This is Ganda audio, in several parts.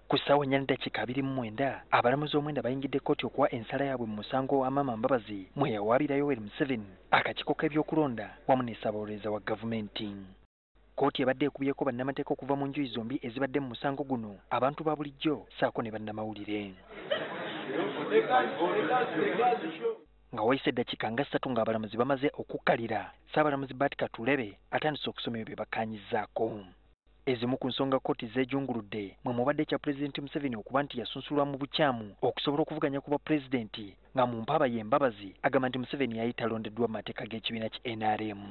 Ku ssaawa 4:29 abalamuzi omwenda bayingidde kkooti okuwa ensala yaabwe mu musango wa Maama Mbabazi mwe yawaabira Yoweri Museveni akakiiko k'ebyokulonda wamu ne ssaabawolereza wa gavumenti. Kkooti ebadde ekubyeko bannamateeka okuva mu njuyi zombi ezibadde mu musango guno, abantu ba bulijjo ssaako ne bannamawulire. Nga wayise eddakiika nga 3 ng'abalamuzi bamaze okukkalira, Ssaabalamuzi Bart Katulebe atandise okusoma ebyo bye bakkaanyizzaako. Ezimu ku nsonga kkooti zeejunguludde mwe mubadde kya Pulezidenti Museveni okuba nti yasunsulwa mu bukyamu okusobola okuvuganya ku bwapulezidenti nga mu mpaaba ye Mbabazi agamba nti Museveni yali talondeddwa mu mateeka g'ekibiina ki NRM.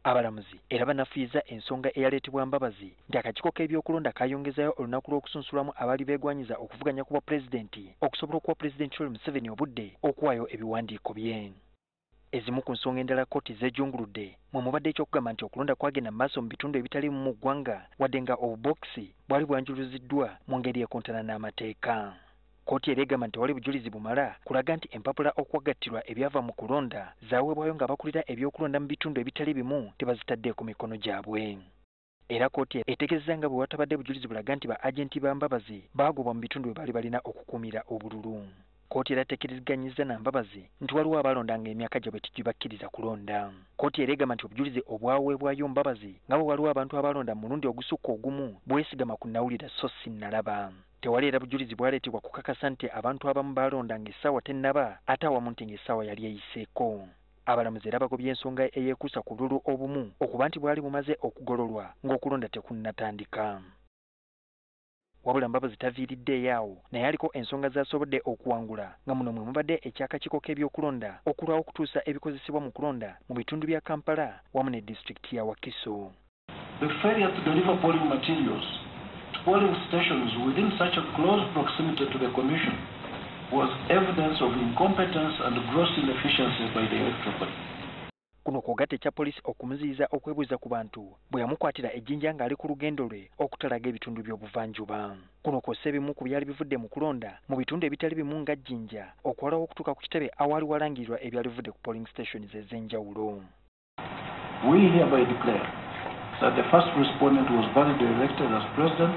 Abalamuzi era banafuyiza ensonga eyaleetebwa Mbabazi nti akakiiko k'ebyokulonda kayongezayo olunaku lw'okusunsulwamu abaali beegwanyiza okuvuganya ku bwapulezidenti okusobola okuwa Pulezidenti Yoweri Museveni obudde okuwaayo ebiwandiiko bye. Ezimu ku nsonga endala kkooti zeejunguludde mwe mubadde ekyokugamba nti okulonda kwagenda mu maaso mu bitundu ebitali mu ggwanga wadde nga obubokisi bwali bwanjuluziddwa mu ngeri ekontana n'amateeka. Kkooti era egamba nti tewali bujulizi bumala kulaga nti empapula okwagattirwa ebyava mu kulonda zaaweebwayo ng'abakulira ebyokulonda mu bitundu ebitali bimu tebazitadde ku mikono gyabwe. Era kkooti etegeezezza nga bwe watabadde bujulizi bulaga nti ba agenti ba Mbabazi baagobwa mu bitundu bye baali balina okukuumira obululu. Kkooti era tekiriziganyizza na Mbabazi nti waliwo abalondanga emyaka gyabwe tegibakkiriza kulonda. Kkooti era egamba nti obujulizi obwaweebwayo Mbabazi nga bwe waliwo abantu abalonda mu mulundi ogusukka ogumu bwesigama ku nnawulira so si nnalaba. Tewali era bujulizi bwaleetebwa kukakasa nti abantu abamu balondanga essaawa tennaba ate awamu nti ng'essaawa yali eyiseeko. Abalamuzi era bagobye ensonga eyeekuusa ku bululu obumu okuba nti bwali bumaze okugololwa ng'okulonda tekunnatandika. Wabula Mbabazi taviiriddeeyo awo naye aliko ensonga z'asobodde okuwangula nga muno mwe mubadde ekyakakiiko k'ebyokulonda okulwawo okutuusa ebikozesebwa mu kulonda mu bitundu bya Kampala wamu ne disitulikiti ya Wakiso. The failure to deliver polling materials to polling stations within such a close proximity to the Commission was evidence of incompetence and gross inefficiency by the Electoral Body. Kuno kwogatta ekya poliisi okumuziyiza okwebuuza ku bantu bwe yamukwatira ejjinja ng'ali ku lugendo lwe okutalaga ebitundu by'obuvanjuba. Kuno kw'ossa ebimu ku byali bivudde mu kulonda mu bitundu ebitali bimu nga Jjinja okwalawo okutuuka ku kitebe awaali walangirirwa ebyali bivudde ku polling stations ez'enjawulo. We hereby declare that the first respondent was validly elected as president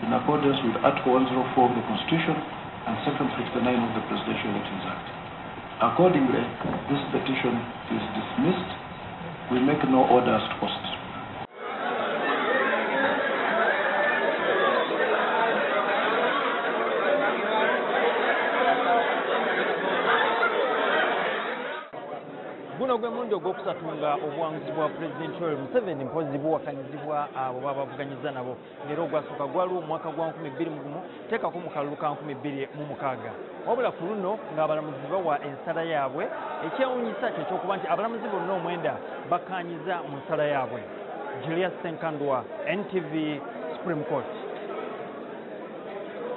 in accordance with Article 104 of the Constitution and Section 59 of the Presidential Elections Act. Accordingly, this petition is dismissed. We make no orders to post. Guno gwe mulundi ogwokusatu nga obuwanguzi bwa Pulezidenti Yoweri Museveni mpozi buwakanyizibwa abo baba bavuganyizza nabo ng'era ogwasooka gwaliwo mu mwaka gwa 2021 teekako mu kalulu ka 2026. Wabula ku luno ng'abalamuzi bawa ensala yaabwe ekyewuunyisa kye ky'okuba nti abalamuzi bonna omwenda bakkaanyiza mu nsala yaabwe. Julius Senkandwa, NTV, Supreme Court.